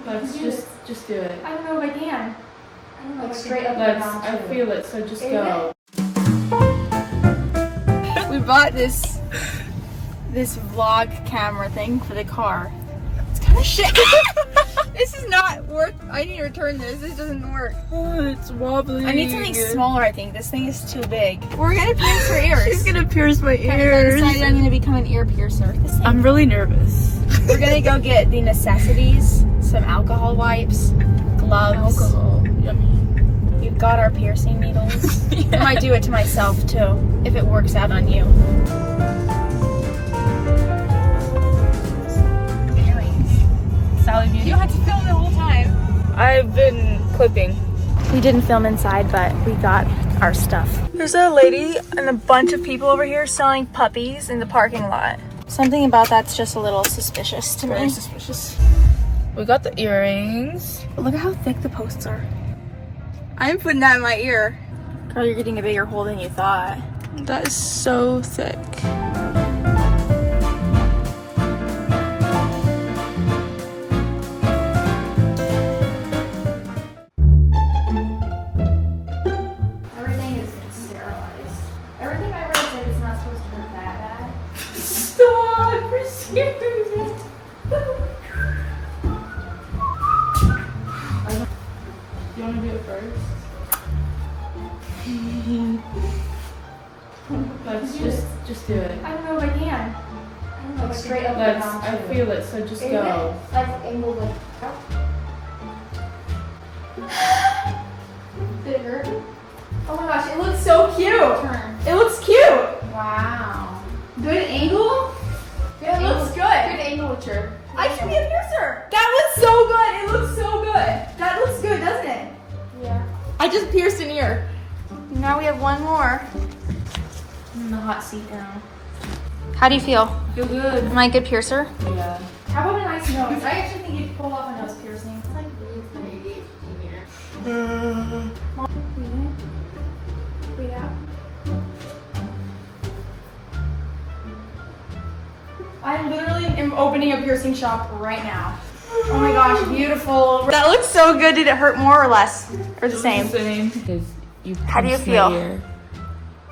Let's just do it. I don't know if I can. I don't know, like straight up and and down. I feel it, so just go. We bought this vlog camera thing for the car. It's kind of shit. This is not work. I need to return this. This doesn't work. Oh, it's wobbly. I need something smaller, I think. This thing is too big. We're gonna pierce her ears. She's gonna pierce my I ears. decided I'm gonna become an ear piercer. I'm really nervous. We're gonna go get the necessities, some alcohol wipes, gloves. Alcohol. Yummy. We've got our piercing needles. Yeah. I might do it to myself too, if it works out on you. Beauty. You had to film the whole time. I've been clipping. We didn't film inside, but we got our stuff. There's a lady and a bunch of people over here selling puppies in the parking lot. Something about that's just a little suspicious to me. Very suspicious. We got the earrings. But look at how thick the posts are. I'm putting that in my ear. Girl, you're getting a bigger hole than you thought. That is so thick. You want to do it first? Let's just do it. I don't know if I can. I don't know, like straight up and down. I feel it, so just go. Like angled like Did it hurt? Oh my gosh, it looks so cute. It looks cute. Wow. Good angle? Yeah, it looks good. Good angle with your. I should be a piercer. That looks so good. It looks so good. That looks good, doesn't it? Yeah. I just pierced an ear. Now we have one more. I'm in the hot seat now. How do you feel? Feel good. Am I a good piercer? Yeah. How about a nice nose? I actually think you could pull off a nose piercing. It's like really pretty in here. Breathe out. I literally am opening a piercing shop right now. Oh my gosh, beautiful. That looks so good. Did it hurt more or less? Or the same? How do you feel?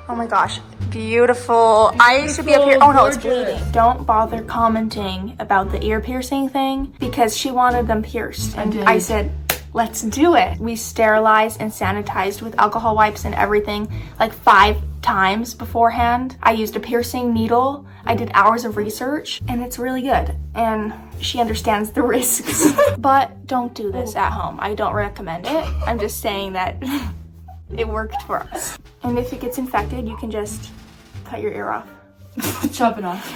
Oh my gosh, beautiful. I should be up here. Oh no, it's bleeding. Don't bother commenting about the ear piercing thing because she wanted them pierced. And I said, let's do it. We sterilized and sanitized with alcohol wipes and everything like 5 times beforehand. I used a piercing needle. I did hours of research and it's really good. And she understands the risks. But don't do this at home. I don't recommend it. I'm just saying that it worked for us. And if it gets infected, you can just cut your ear off. Chop it off.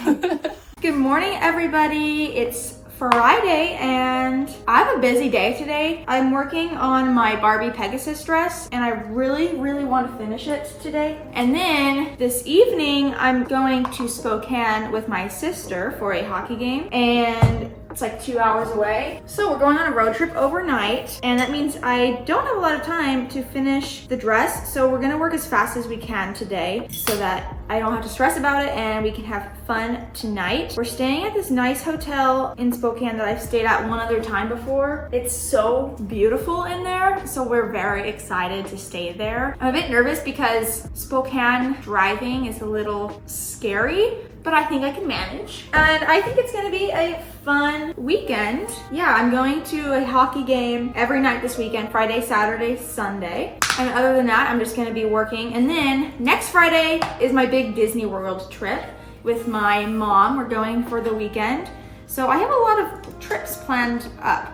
Good morning, everybody. It's Friday and I have a busy day today. I'm working on my Barbie Pegasus dress and I really want to finish it today. And then this evening I'm going to Spokane with my sister for a hockey game and it's like 2 hours away. So we're going on a road trip overnight and that means I don't have a lot of time to finish the dress. So we're gonna work as fast as we can today so that I don't have to stress about it and we can have fun tonight. We're staying at this nice hotel in Spokane that I've stayed at one other time before. It's so beautiful in there, so we're very excited to stay there. I'm a bit nervous because Spokane driving is a little scary, but I think I can manage. And I think it's gonna be a fun weekend. Yeah, I'm going to a hockey game every night this weekend, Friday, Saturday, Sunday. And other than that, I'm just gonna be working. And then next Friday is my big Disney World trip with my mom. We're going for the weekend. So I have a lot of trips planned up,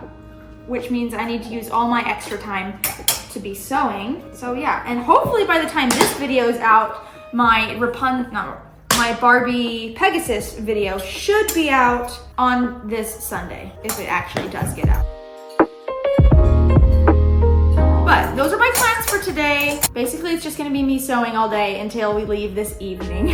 which means I need to use all my extra time to be sewing. So yeah, and hopefully by the time this video is out, my Barbie Pegasus video should be out on this Sunday, if it actually does get out. But those are my plans for today. Basically, it's just gonna be me sewing all day until we leave this evening.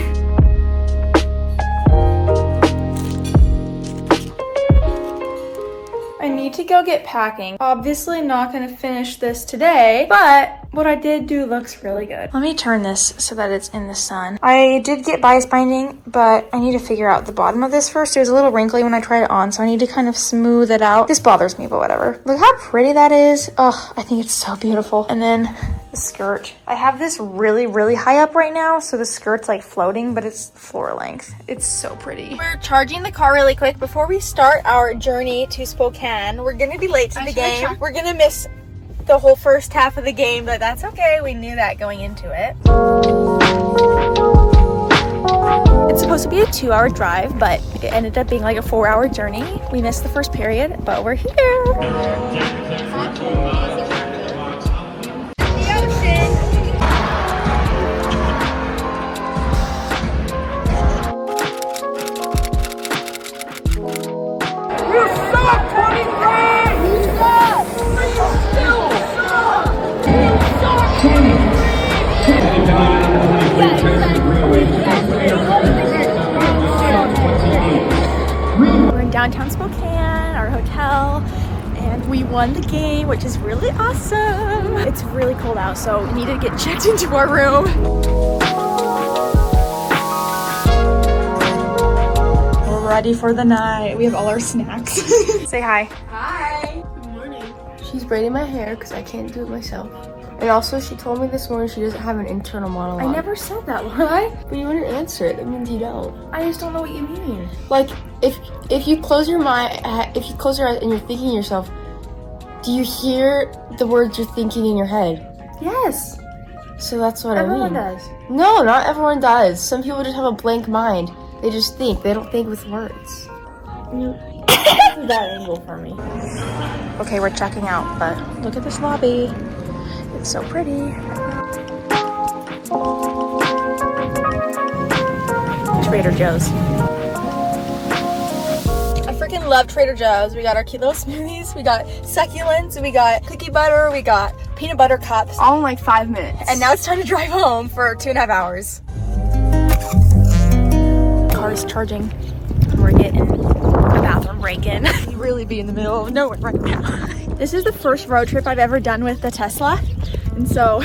I need to go get packing. Obviously not gonna finish this today, but what I did do looks really good. Let me turn this so that it's in the sun. I did get bias binding, but I need to figure out the bottom of this first. It was a little wrinkly when I tried it on, so I need to kind of smooth it out. This bothers me, but whatever. Look how pretty that is. Oh, I think it's so beautiful. And then the skirt. I have this really, really high up right now, so the skirt's like floating, but it's floor length. It's so pretty. We're charging the car really quick before we start our journey to Spokane. We're gonna be late to the game. We're gonna miss the whole first half of the game, but that's okay. We knew that going into it. It's supposed to be a 2-hour drive, but it ended up being like a 4-hour journey. We missed the first period, but we're here. We're in downtown Spokane, our hotel, and we won the game, which is really awesome. It's really cold out, so we need to get checked into our room. We're ready for the night. We have all our snacks. Say hi. Hi. Good morning. She's braiding my hair because I can't do it myself. And also, she told me this morning she doesn't have an internal monologue. I never said that, right? But you wouldn't answer it. That means you don't. I just don't know what you mean. Like, if you close your mind, if you close your eyes and you're thinking to yourself, do you hear the words you're thinking in your head? Yes. So that's what Everyone I mean. does. No, not everyone does. Some people just have a blank mind. They just think. They don't think with words. That angle for me. Okay, we're checking out, but look at this lobby. It's so pretty. Trader Joe's. I freaking love Trader Joe's. We got our cute little smoothies. We got succulents. We got cookie butter. We got peanut butter cups. All in like 5 minutes. And now it's time to drive home for 2.5 hours. Car is charging. We're getting a bathroom break in. We really be in the middle of nowhere right now. This is the first road trip I've ever done with the Tesla. And so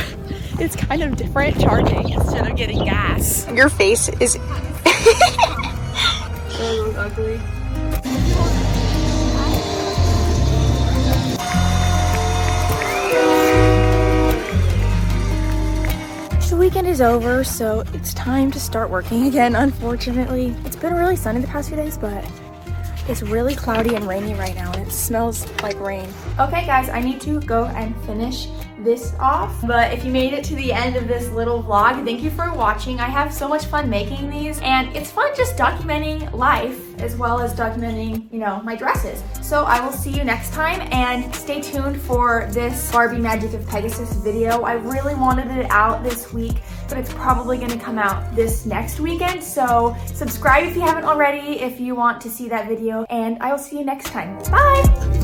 it's kind of different charging instead of getting gas. Your face is ugly. The weekend is over, so it's time to start working again, unfortunately. It's been really sunny the past few days, but it's really cloudy and rainy right now, and it smells like rain. Okay, guys, I need to go and finish this off. But if you made it to the end of this little vlog, thank you for watching. I have so much fun making these, and it's fun just documenting life as well as documenting, you know, my dresses. So I will see you next time, and stay tuned for this Barbie Magic of Pegasus video. I really wanted it out this week, but it's probably gonna come out this next weekend. So subscribe if you haven't already if you want to see that video, and I will see you next time. Bye!